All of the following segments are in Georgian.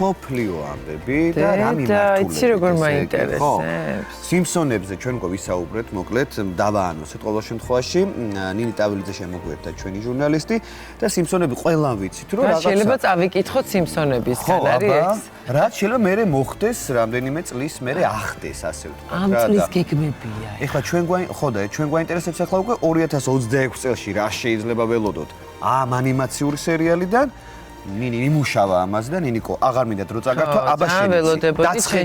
მსოფლიო ამბები და რა მიმართულებით. იცი როგორ მაინტერესებს. სიმსონებზე ჩვენ გვისაუბრეთ, მოკლედ დავაანონსეთ ყოველ შემთხვევაში. ნინი ტავილიძე შემოგვიერთდა ჩვენი ჟურნალისტი და სიმსონები ყველამ ვიცით, რომ რაღაცა შეიძლება წავიკითხოთ სიმსონებისგან, არის ეს? რაც შეიძლება მერე მოხდეს რამდენიმე წლის მერე ახდეს, ასე ვთქვათ. ამ წლის გეგმებია. ეხლა ჩვენ გვაინტერესებს ახლა უკვე 2026 წელში რა შეიძლება ველოდოთ ამ ანიმაციური სერიალიდან. ნინი იმუშავა ამაზე და ნინიკო აღარ მინდა დრო წაგართო, აბა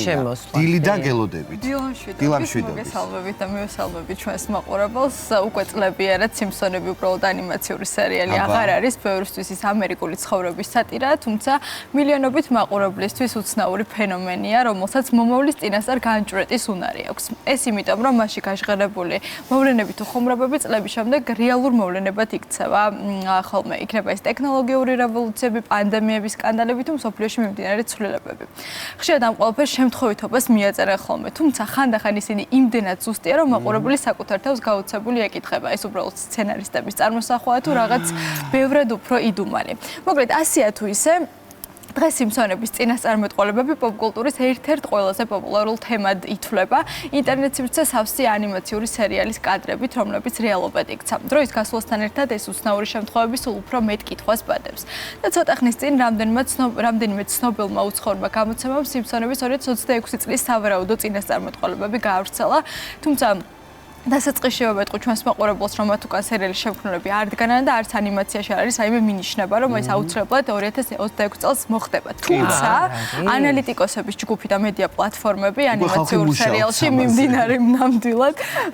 შემოსვლა. დილიდან გელოდებით. დილან შვიდობის. მოგესალმებით და მივესალმებით ჩვენს მაყურებელს. უკვე წლებია, რაც სიმსონები უბრალოდ ანიმაციური სერიალი აღარ არის, ბევრისთვის ის ამერიკული ცხოვრების სატირაა, თუმცა მილიონობით მაყურებლისთვის უცნაური ფენომენია, რომელსაც მომავლის წინასწარ განჭვრეტის უნარი აქვს. ეს იმიტომ, რომ მასში გაჟღერებული მოვლენები თუ ხუმრობები წლების შემდეგ რეალურ მოვლენებად იქცევა. ხოლმე იქნება ეს ტექნოლოგიური რევოლუციები, პანდემიების სკანდალები თუ მსოფლიოში მიმდინარე ცვლილებები. ხშირად ამ ყველაფერს შემთხვევითობას მიაწერენ ხოლმე, თუმცა ხანდახან ისინი იმდენად ზუსტია, რომ მაყურებელი საკუთარ თავს გაუცებული ეკითხება, ეს უბრალოდ სცენარისტების წარმოსახვაა თუ რაღაც ბევრად უფრო იდუმალი. მოკლედ, ასეა თუ ისე დღეს სიმსონების წინასწარმეტყველებები პოპკულტურის ერთ-ერთ ყველაზე პოპულარულ თემად ითვლება. ინტერნეტში ვრცე სავსე ანიმაციური სერიალის კადრებით, რომლებიც რეალობად იქცა. დროის გასვლასთან ერთად ეს უცნაური შემთხვევები სულ უფრო მეტ კითხვას ბადებს. და ცოტა ხნის წინ რამდენიმე ცნობილმა უცხოურმა გამოცემამ სიმსონების 2026 წლის სავარაუდო წინასწარმეტყველებები გაავრცელა, თუმცა დასაწყისში ვეტყვი ჩვენს მაყურებელს, რომ მათ უკან სერიალის შემქმნელები არ დგანან და არც ანიმაციაში არ არის, აიმე მინიშნება, რომ ეს აუცილებლად 2026 წელს მოხდება. თუმცა ანალიტიკოსების ჯგუფი და მედია პლატფორმები ანიმაციურ სერიალში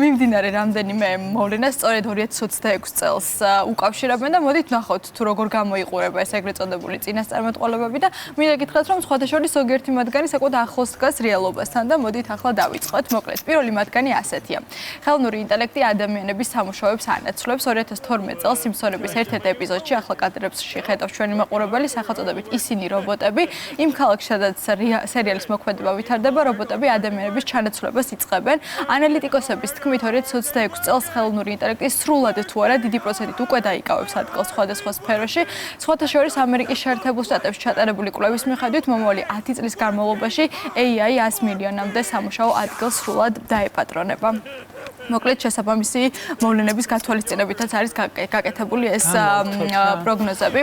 მიმდინარე რამდენიმე მოვლენას სწორედ 2026 წელს უკავშირებენ და მოდით ნახოთ თუ როგორ გამოიყურება ეს ეგრეთ წოდებული წინასწარმეტყველებები და მინდა გითხრათ, რომ სხვათა შორის ზოგიერთი მათგანი საკუთარ ახლოს დგას რეალობასთან და მოდით ახლა დავიწყოთ. მოკლედ, პირველი მათგანი ასეთია. ხელოვნური ინტელექტი ადამიანების სამუშაოებს ანაცვლებს. 2012 წელს სიმსონების ერთ-ერთ ეპიზოდში ახლა კადრებში ხედავს ჩვენი მაყურებელი სახელწოდებით ისინი რობოტები. იმ ქალაქში, სადაც სერიალის მოქმედება ვითარდება, რობოტები ადამიანების ჩანაცვლებას იწყებენ. ანალიტიკოსების თქმით, 2026 წელს ხელოვნური ინტელექტი სრულად თუ არა დიდი პროცენტით უკვე დაიკავებს ადგილს სხვადასხვა სფეროში. სხვათა შორის ამერიკის შეერთებულ შტატებში ჩატარებული კვლევის მიხედვით, მომავალი 10 წლის განმავლობაში AI 100 მილიონამდე სამუშაო ადგილს სრულად დაეპატრონება. მოკლედ შესაბამისი მოვლენების გათვალისწინებითაც არის გაკეთებული ეს პროგნოზები.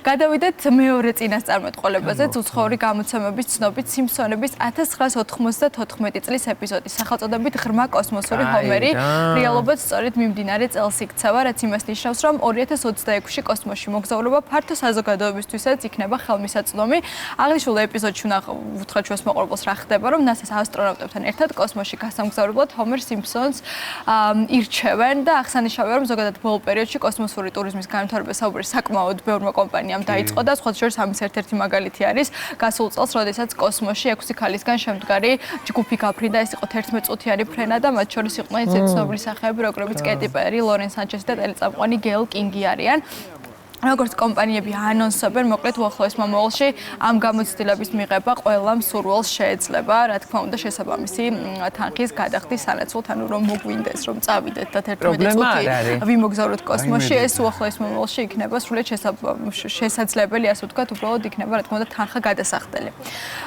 გადავიდეთ მეორე წინასწარმეტყველებაზე, უცხოური გამოცემების ცნობით სიმსონების 1994 წლის ეპიზოდი სახელწოდებით ღრმა კოსმოსური ჰომერი რეალობად სწორედ მიმდინარე წელს იქცევა, რაც იმას ნიშნავს, რომ 2026-ში კოსმოსში მოგზაურობა ფართო საზოგადოებისთვისაც იქნება ხელმისაწვდომი. აღნიშნულ ეპიზოდში უთხრა ჩვენს მაყურებელს რა ხდება, რომ NASA-ს ასტრონავტებთან ერთად კოსმოსში გასამგზავრებლად ჰომერ სიმპსონს ირჩევენ და აღსანიშნავია, რომ ზოგადად ბოლო პერიოდში კოსმოსური ტურიზმის განვითარების საუბარი საკმაოდ ბევრმა კომპანიამ დაიწყო და სხვა შორის ამის ერთ-ერთი მაგალითი არის გასულ წელს, როდესაც კოსმოსში 6 ქალისგან შემდგარი ჯგუფი გაფრინდა, ეს იყო 11 წუთიანი ფრენა და მათ შორის იყვნენ ცნობილი სახეები, როგორებიც კეტი პერი, ლორენ სანჩესი და ტელეწამყვანი გეილ კინგი არიან. როგორც კომპანიები ანონსებენ, მოკლედ უახლოეს მომავალში ამ გამოცდილების მიღება ყველა მსურველს შეეძლება, რა თქმა უნდა, შესაბამისი თანხის გადახდის სანაცვლოდ, ანუ რომ მოგვინდეს, რომ წავიდეთ და 11 წუთი ვიმოგზავროთ კოსმოსში, ეს უახლოეს მომავალში იქნება სრულიად შესაძლებელი, ასე ვთქვათ, უბრალოდ იქნება, რა თქმა უნდა, თანხა გადასახდელი.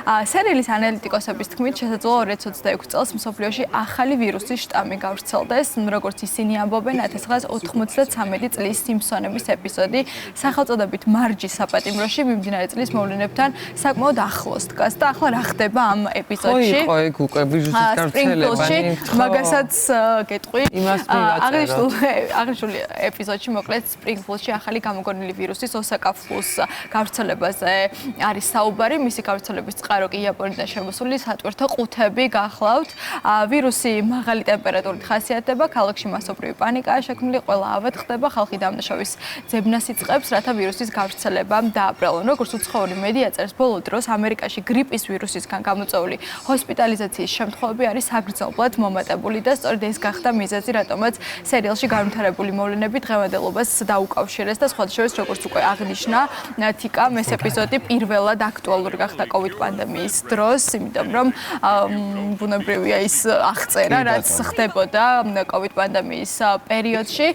სერიალის ანალიტიკოსების თქმით, შესაძლოა 2026 წელს მსოფლიოში ახალი ვირუსის შტამი გავრცელდეს, როგორც ისინი ამბობენ, 1993 წლის სიმსონების ეპიზოდი სახელწოდებით მარჯის საპატიმროში მიმდინარე წლის მოვლენებთან საკმაოდ ახლოს დგას და ახლა რა ხდება ამ ეპიზოდში? ხო, იქ უკვე ვირუსის გავრცელება, მაგასაც გეტყვი. აღნიშნულ ეპიზოდში მოკლედ სპრინგფილდში ახალი გამოგონილი ვირუსის ოსაკა ფლუს გავრცელებაზე არის საუბარი. მისი გავრცელების წყარო კი იაპონიიდან შემოსული სატვირთო ყუთები გახლავთ. ვირუსი მაღალი ტემპერატურით ხასიათდება, ქალაქში მასობრივი პანიკაა შექმნილი, ყველა ავად ხდება, ხალხი დამნაშავის ძებნას იწყებს, რათა ვირუსის გავრცელება დააბრალონ. როგორც უცხოური მედია წერს, ბოლო დროს ამერიკაში გრიპის ვირუსისგან გამოწვეული ჰოსპიტალიზაციის შემთხვევები არის საგრძნობლად მომატებული და სწორედ ეს გახდა მიზეზი, რატომაც სერიალში განვითარებული მოვლენები დღევანდელობას დაუკავშირეს და სხვა შორის, როგორც უკვე აღნიშნა თიკამ, ეს ეპიზოდი პირველად აქტუალური გახდა COVID პანდემიის დროს, იმიტომ რომ ბუნებრივია ის აღწერა, რაც ხდებოდა COVID პანდემიის პერიოდში.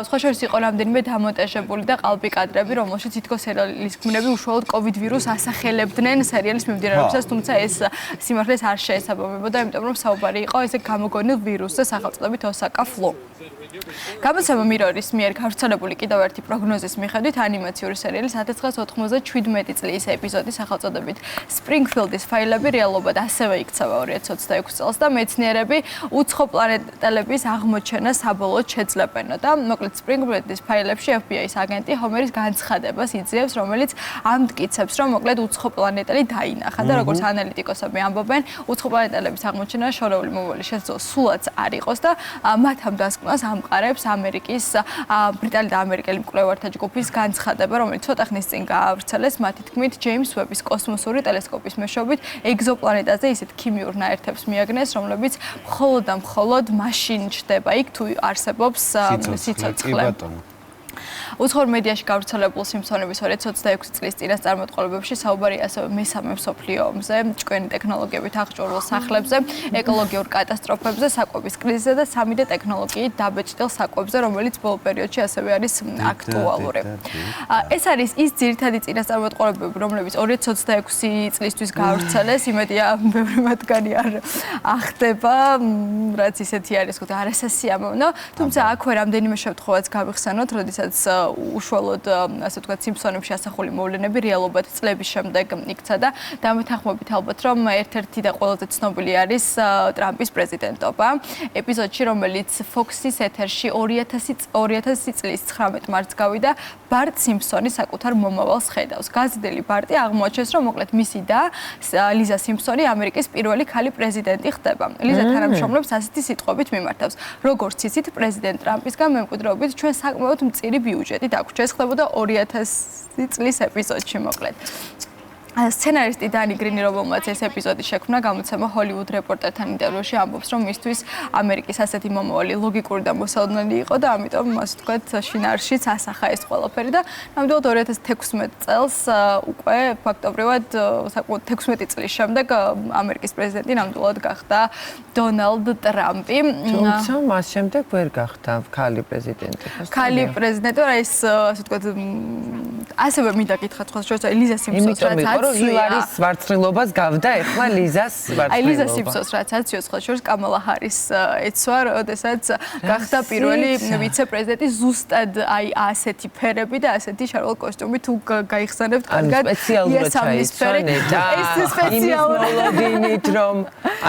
სხვა შორის იყო რამდენიმე დამონტაჟებული და ყალბი ნაყოფი კადრები, რომელშიც თითქოს სერიალის გმირები უშუალოდ COVID ვირუსს ასახელებდნენ სერიალის მიმდინარეობისას, თუმცა ეს სიმართლეს არ შეესაბამებოდა, იმიტომ რომ საუბარი იყო ესე გამოგონილ ვირუსზე სახელწოდებით ოსაკა ფლუ. გამოცემა Mirror-ის მიერ გავრცელებული კიდევ ერთი პროგნოზის მიხედვით ანიმაციური სერიალის 1997 წლის ეპიზოდის სახელწოდებით Springfield-ის ფაილები რეალობად ასევე იქცევა 2026 წელს და მეცნიერები უცხო პლანეტელების აღმოჩენას საბოლოოდ შეძლებენ და მოკლედ Springfield-ის ფაილებში FBI-ის აგენტი ჰომერის განცხადებას იძიებს, რომელიც ამტკიცებს, რომ მოკლედ უცხო პლანეტელი დაინახა და როგორც ანალიტიკოსები ამბობენ, უცხო პლანეტელების აღმოჩენა შორეული მომავალი შესაძლოა სულაც არ იყოს და მათ ამ დასკვნას ამყარებს ამერიკის ბრიტანელი და ამერიკელი მკვლევართა ჯგუფის განცხადება, რომელიც ცოტა ხნის წინ გაავრცელეს, მათი თქმით, ჯეიმს ვების კოსმოსური ტელესკოპის მეშვეობით ეგზოპლანეტაზე ისეთ ქიმიურ ნაერთებს მიაგნეს, რომლებიც მხოლოდ და მხოლოდ მაშინ ჩდება იქ, თუ არსებობს სიცოცხლე. უცხოურ მედიაში გავრცელებულ სიმფსონების 2026 წლის წინასწარმეტყველებებში საუბარია ასევე მესამე მსოფლიო ომზე, ჭკვიანი ტექნოლოგიებით აღჭურვილ სახლებზე, ეკოლოგიურ კატასტროფებზე, საკვების კრიზისზე და 3D ტექნოლოგიით დაბეჭდილ საკვებზე, რომელიც ბოლო პერიოდში ასევე არის აქტუალური. ეს არის ის ძირითადი წინასწარმეტყველებები, რომლებიც 2026 წლისთვის გავრცელეს, იმედია ბევრი მათგანი არ ახდება, რაც ისეთი არის, თქო, არასასიამოვნო, თუმცა აქვე რამდენიმე შემთხვევაც გავიხსენოთ, როდესაც უშუალოდ ასე ვთქვათ სიმფსონებში ასახული მოვლენები რეალობად წლების შემდეგ იქცა და დამეთანხმებით ალბათ რომ ერთ-ერთი და ყველაზე ცნობილი არის ტრამპის პრეზიდენტობა ეპიზოდში რომელიც Fox-ის ეთერში 2000 წლის 19 მარტს გავიდა ბარტ სიმფსონი საკუთარ მომავალს ხედავს გაზრდილი ბარტი აღმოაჩენს რომ მოკლედ მისი და ლიზა სიმფსონი ამერიკის პირველი ქალი პრეზიდენტი ხდება ლიზა თანამშრომლებს ასეთი სიტყვებით მიმართავს როგორც იცით პრეზიდენტ ტრამპისგან მემკვიდრეობით ჩვენ საკმაოდ მწირი ბიუჯეტი დაგვჭირდა ეს ხდებოდა 2000 წლის ეპიზოდში მოკლედ სცენარისტი დანი გრინი რომელმაც ეს ეპიზოდი შექმნა გამოცემა ჰოლივუდ რეპორტერთან ინტერვიუში ამბობს რომ მისთვის ამერიკის ასეთი მომავალი ლოგიკური და მოსალოდნელი იყო და ამიტომ ასე ვთქვათ შინაარშიც ასახა ეს ყველაფერი და ნამდვილად 2016 წელს უკვე ფაქტობრივად საკმაოდ 16 წლის შემდეგ ამერიკის პრეზიდენტი ნამდვილად გახდა დონალდ ტრამპი თუმცა მას შემდეგ ვერ გახდა ქალი პრეზიდენტი ქალი პრეზიდენტი რა ეს ასე ვთქვათ ასევე მინდა გითხრათ ხოლმე რომ ლიზა სიმფსონს რაც ჰილარის ვარცხნილობას გავდა ეხლა ლიზას ვარცხნილობა. აი ლიზა სიმფსონს რაც აციოს ხოლმე შორის კამალა ჰარის ეცვა, როდესაც გახდა პირველი ვიცე-პრეზიდენტი ზუსტად აი ასეთი ფერები და ასეთი შარვალ კოსტიუმი თუ გაიხსენებთ კარგად. სპეციალურად ჩაისწრა ნეტა. ეს სპეციალურად იმის რომ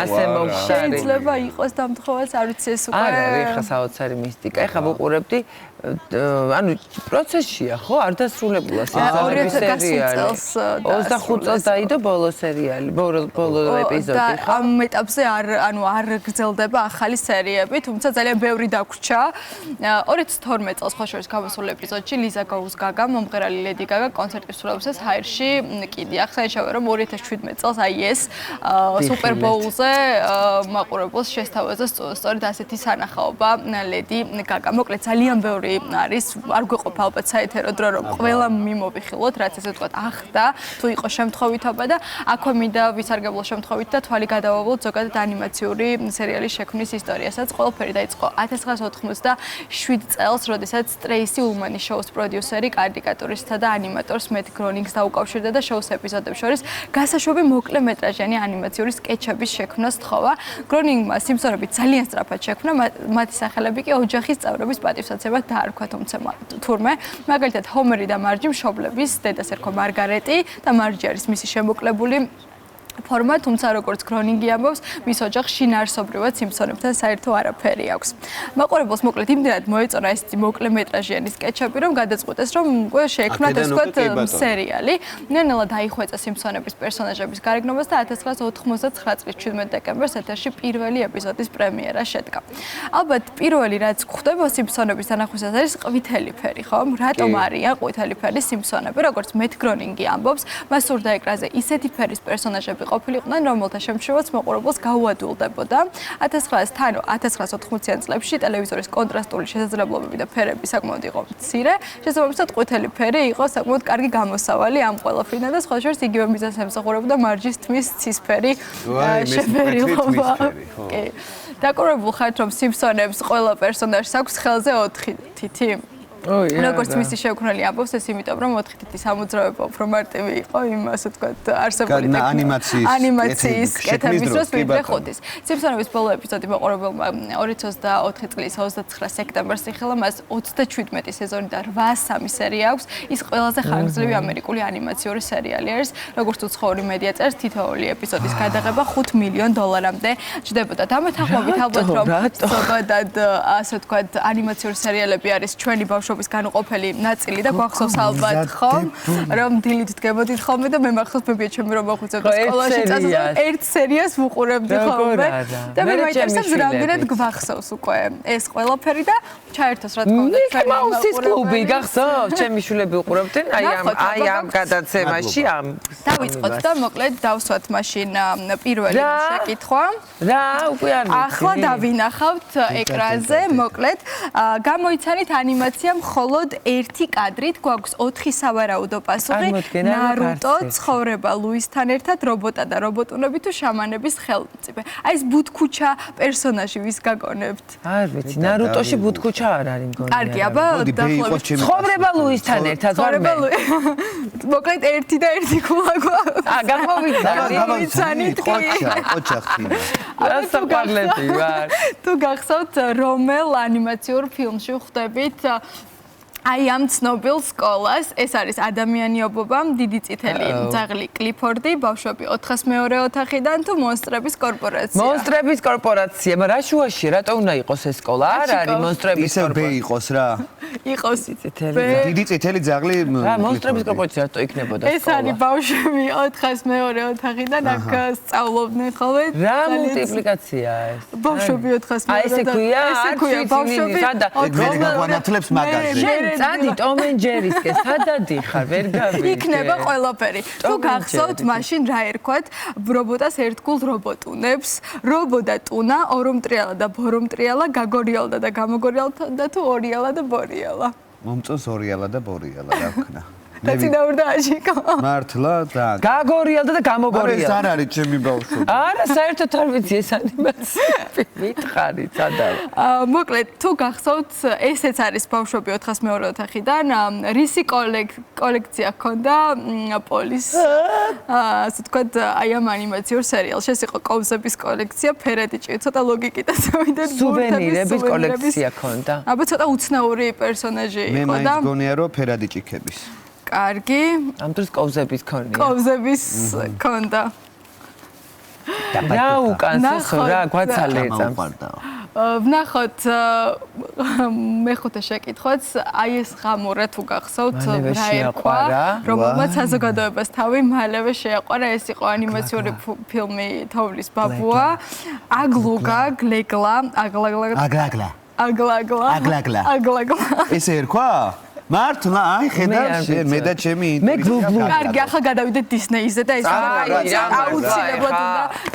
ასე მომხდარი. შეიძლება იყოს დამთხოვაც არ ვიცი ეს უკვე. არა, ეხლა საოცარი მისტიკა. ეხლა ვუყურებდი ანუ პროცესია ხო არ დასრულებულა სიმფსონების სერიალი 25 წელს დაიდო ბოლო სერიალი ბოლო ეპიზოდი ხო ამ ეტაპზე არ გრძელდება ახალი სერიები თუმცა ძალიან ბევრი დაგვრჩა 2012 წელს ხოშორის გამოსულ ეპიზოდში ლიზა გაუზგაგა მომღერალი ლედი გაგა კონცერტის სრულობისას ჰაერში კიდე ახსენებია რომ 2017 წელს აი ეს სუპერბოულზე მაყურებელს შესთავაზა სწორედ ასეთი სანახაობა ლედი გაგა მოკლედ ძალიან ბევრი არის არ გვეყოფა ალბათ საეთერო დრო რომ ყველა მიმოვიხილოთ რაც ესე ვთქვათ ახდა თუ იყო შემთხვევითობა და აქვე მინდა ვისარგებლო შემთხვევით და თვალი გადავავალოთ ზოგადად ანიმაციური სერიალის შექმნის ისტორიასაც ყველაფერი დაიწყო 1997 წელს როდესაც ტრეისი ულმანის შოუს პროდიუსერი კარიკატურისტთა და ანიმატორს მეტ გრონინგს დაუკავშირდა და შოუს ეპიზოდებს შორის გასაშვები მოკლე მეტრაჟიანი ანიმაციური სკეჩების შექმნას თხოვა გრონინგმა სიმფსონები ძალიან სწრაფად შექმნა მათი სახელები კი ოჯახის წევრების პატივსაცემად დაარქვა თურმე მაგალითად ჰომერი და მარჯი მშობლების დედას ერქვა მარგარეტი და მარჯი არის მისი შემოკლებული ფორმა, თუმცა როგორც გრონინგი ამბობს, მის ოჯახს შინაარსობრივად სიმფსონებთან საერთო არაფერი აქვს. მაყურებელს მოკლედ იმდენად მოეწონა ეს მოკლე მეტრაჟიანი სკეჩები, რომ გადაწყვეტეს, რომ უკვე შეექმნათ ასე ვთქვათ სერიალი. ნელ-ნელა დაიხვეწა სიმფსონების პერსონაჟების გარეგნობას და 1999 წლის 17 დეკემბერს ეთერში პირველი ეპიზოდის პრემიერა შედგა. ალბათ პირველი რაც გვხვდება სიმფსონების თანახმისას არის ყვითელი ფერი, ხო? რატომ არიან ყვითელი ფერის სიმფსონები? როგორც მეტ გრონინგი ამბობს, მას სურდა ეკრანზე ისეთი ფერის პერსონაჟები ყოფილიყვნენ, რომელთა შემჩევაც მოყურებელს გაუადვილდებოდა. 1980-იან წლებში ტელევიზორის კონტრასტული შესაძლებლობები და ფერები საკმაოდ იყო მცირე. შესაბამისად, ყვითელი ფერი იყო საკმაოდ კარგი გამოსავალი ამ ყველაფრიდან და სხვა შორის იგივე მიზანს ემსახურებოდა მარჯის თმის ცისფერი შეფერილობა. დაკურებულ ხართ, რომ სიმფსონებს ყველა პერსონაჟს აქვს ხელზე 4 თითი? როგორც მისი შექმნელი ამბობს, ეს იმიტომ, რომ 4 თითის ამოძრავება უფრო მარტივი იყო იმ ასე ვთქვათ არსებული ანიმაციის კეთების დროს ვიდრე 5-ის. სიმფსონების ბოლო ეპიზოდი მოყოლებელმა 2024 წლის 29 სექტემბერს იხილა, მას 37 სეზონი და 8 სერია აქვს. ის ყველაზე ხანგრძლივი ამერიკული ანიმაციური სერიალი არის. როგორც უცხოური მედია წერს, თითოეული ეპიზოდის გადაღება $5 მილიონ-მდე ჯდებოდა. დამეთანხმებით ალბათ რომ ზოგადად ასე ვთქვათ ანიმაციური სერიალები არის ჩვენი ბავშვობის განუყოფელი ნაწილი და გვახსოვს ალბათ ხომ რომ დილით დგებოდით ხოლმე და მე მახსოვს ბებია ჩემი რომ მოხვეწებდა სკოლაში წასვლა ერთ სერიას ვუყურებდი ხოლმე და მე მაინტერესებს რამდენად გვახსოვს უკვე ეს ყველაფერი და ჩაერთოს რა თქმა უნდა ჩვენი მაუსის კლუბი გახსოვს ჩემი შვილები უყურებდნენ აი ამ გადაცემაში ამ დავიწყოთ და მოკლედ დავსვათ მაშინ პირველი შეკითხვა რა უკვე არ ახლა დავინახავთ ეკრანზე მოკლედ გამოიცანით ანიმაცია მხოლოდ ერთი კადრით გვაქვს 4 სავარაუდო პასუხი ნარუტო ცხოვრება ლუისთან ერთად რობოტა და რობოტუნები თუ შამანების ხელმწიფე აი ეს ბუთქუჩა პერსონაჟი ვის გაგონებთ არ ვიცი ნარუტოში ბუთქუჩა არ არის მგონი კარგი აბა დაახლოებით ცხოვრება ლუისთან ერთად ვარმე მოკლედ ერთი და ერთი ქულა გვაქვს გამოვიცანით ოჯახი რასაყარლები ვარ თუ გახსოვთ რომელ ანიმაციურ ფილმში ხვდებით აი ამ ცნობილ სკოლას ეს არის ადამიანიობობამ დიდი წითელი ძაღლი კლიფორდი ბავშვები 402 ოთახიდან თუ მონსტრების კორპორაცია მონსტრების კორპორაცია მაგრამ რა შუაში რატო უნდა იყოს ეს სკოლა არ არის მონსტრების კორპორაცია ისე იყოს რა იყოს წითელი დიდი წითელი ძაღლი რა მონსტრების კორპორაცია რატო იქნებოდა სკოლა ეს არის ბავშვები 402 ოთახიდან აქ სწავლობდნენ ხოლმე რა მულტიპლიკაცია ეს ბავშვები 402 აი ესე ქვია ბავშვები განათლებს მაგაზე წადი ტომ ენ ჯერისკენ სადაც ხარ ვერ გავიგე იქნება ყველაფერი თუ გახსოვთ მაშინ რა ერქვათ რობოტას ერთგულ რობოტუნებს რობოტა ტუნა ორომტრიალა და ბორომტრიალა გაგორიალდა და გამოგორიალდა თუ ორიალა და ბორიალა მომწონს ორიალა და ბორიალა რა ვქნა და წინაურდა აშიკო მართლა და გაგორიალდა და გამოგორიალდა ეს არ არის ჩემი ბავშვი არა საერთოდ არ ვიცი ეს ანიმაცია მითხარი სადაა მოკლედ თუ გახსოვთ ესეც არის ბავშვები 402 ოთახიდან რისი კოლექცია ჰქონდა პოლის ასე ვთქვათ აი ამ ანიმაციურ სერიალში ეს იყო კოვზების კოლექცია ფერადიჭი ცოტა ლოგიკით ასევიდან სუვენირების კოლექცია ჰქონდა აბა ცოტა უცნაური პერსონაჟი იყო და მე მაინც გონია რომ ფერადიჭიქების კარგი ამ დროს კოვზების ქონია კოვზების ქონდა რა უკანსო რა გვაცალე წამს ვნახოთ მეხუთე შეკითხვაც აი ეს ღამურა თუ გახსოვთ რა ერქვა რომელმაც საზოგადოებას თავი მალევე შეაყვარა ეს იყო ანიმაციური ფილმი თოვლის ბაბუა აგლუგა გლეგლა აგლაგლა ესე ერქვა მართლა აი ხედავს მე და ჩემი მე გლუგლუ კარგი ახლა გადავიდეთ დისნეიზე და ეს აუცილებლად უნდა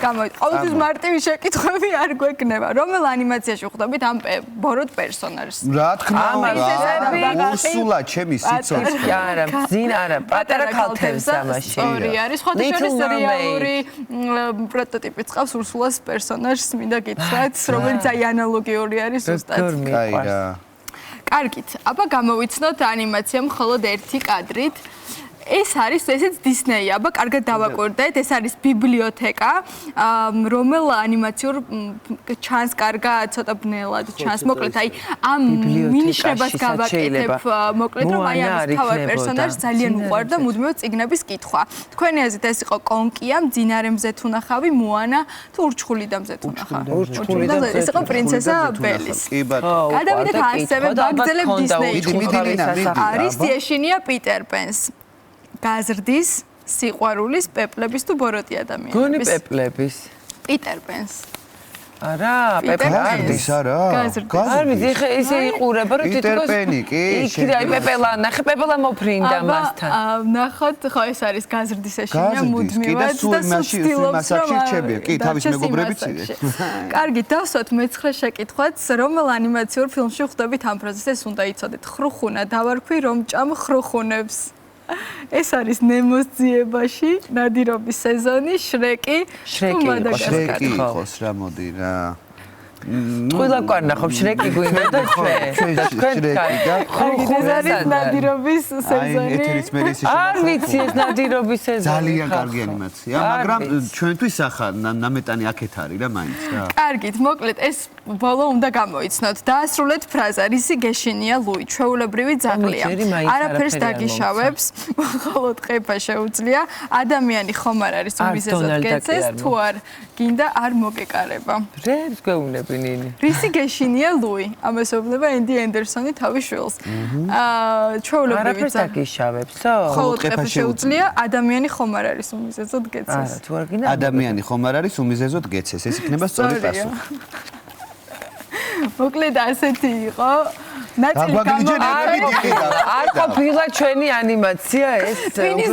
გამოვიდეთ ყოველთვის მარტივი შეკითხვები არ გვეკნება რომელ ანიმაციაში ხვდებით ამ ბოროტ პერსონაჟს რა თქმა უნდა უსულა ჩემი სიცოცხლე არა მძინ არა პატარა ქალთევს ამაში ორი არის სხვადასხვა რეალური პროტოტიპიც ყავს უსულას პერსონაჟს მინდა გითხრათ რომელიც აი ანალოგიური არის ზუსტად კაი რა კარგით, აბა გამოვიცნოთ ანიმაცია მხოლოდ ერთი კადრით. ეს არის ესეც დისნეი, აბა კარგად დავაკვირდეთ, ეს არის ბიბლიოთეკა, რომელ ანიმაციურ ჩანს კარგად, ცოტა ბნელად ჩანს. მოკლედ აი ამ მინიშნებას გავაკეთებ, მოკლედ რომ აი ამ თავად პერსონაჟს ძალიან უყვარდა მუდმივად წიგნების კითხვა. თქვენი აზრით ეს იყო კონკია, მძინარე მზე თუ ნახავი, მოანა თუ ურჩხული და მზე თუ ნახავი? ურჩხული და ეს იყო პრინცესა ბელის. კი ბატონო. გადავიდეთ ასევე ბაგძელებ დისნეიში. არის ეშინია პიტერ პენს. გაზრდის, სიყვარულის, პეპლების თუ ბოროტი ადამიანების. გონი პეპლების. პიტერ პენს. არა, პეპლების არა. არ ვიცი, ხე ისე იყურება, რომ თითქოს პიტერ პენი კი. იქ აი პეპელა, ნახე პეპელა მოფრინდა მასთან. ნახოთ, ხო ეს არის გაზრდის ეშინია მუდმივად და სულმას არჩევია. კი, თავის მეგობრებიც იღე. კარგი, დავსვათ მე-9 შეკითხვაც, რომელ ანიმაციურ ფილმში ხვდებით ამ ფრაზას, ეს უნდა იცოდეთ. ხრუხუნა დავარქვი, რომ ჭამ ხრუხუნებს. ეს არის ნემოს ძიებაში, ნადირობის სეზონი, შრეკი. შრეკი იყოს რა მოდი რა. ყველა კვარნა ხო შრეკი გვინდა და ჩვენ და თქვენ ეს არის ნადირობის სეზონი. ეთერიც მე ეს არ ვიცი ეს ნადირობის სეზონი ძალიან კარგი ანიმაცია, მაგრამ ჩვენთვის ახლა ნამეტანი აქეთ არის რა მაინც რა. კარგით, მოკლედ ეს ბოლო უნდა გამოიცნოთ. დაასრულეთ ფრაზა, რისი გეშინია ლუი, ჩვეულებრივი ძაღლია. არაფერს დაგიშავებს, მხოლოდ ყება შეუძლია. ადამიანი ხომ არ არის უმიზესად გეცეს, თუ არ გინდა არ მოგეკარება. რებს გვეუბნები ნინი. რისი გეშინია ლუი? ამას ეუბნება ენდი ენდერსონი თავის შვილს. ჩვეულებრივი არაფერს დაგიშავებსო? მხოლოდ ყება შეუძლია, ადამიანი ხომ არ არის უმიზესად გეცეს. არა, თუ არ გინდა ადამიანი ხომ არ არის უმიზეზოდ გეცეს, ეს იქნება სწორი პასუხი. მოკლედ ასეთი იყო. ნაწილი არ ყოფილა ჩვენი ანიმაცია ეს ტვინის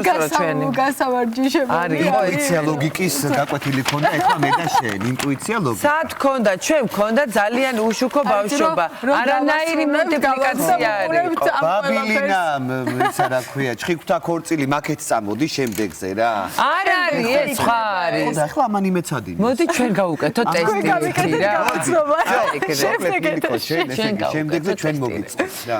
გასავარჯიშებელი არის. ინტუიცია ლოგიკის გაკვეთილი ქონდა, ეხლა მე და შენ, ინტუიცია ლოგიკა. სად ქონდა? ჩვენ ქონდა ძალიან უშუქო ბავშვობა. არანაირი მულტიპლიკაცია არ იყო. ბაბილინა, ისა რა ქვია, ჩხიკვთა ქორწილი მაკეთ წამოდი შემდეგზე რა. არ არის ეს სხვა არის. და ეხლა ამ ანიმეც ადინე. მოდი ჩვენ გავუკეთოთ ტესტი რა. შემდეგზე ჩვენ მოგიწევს რა.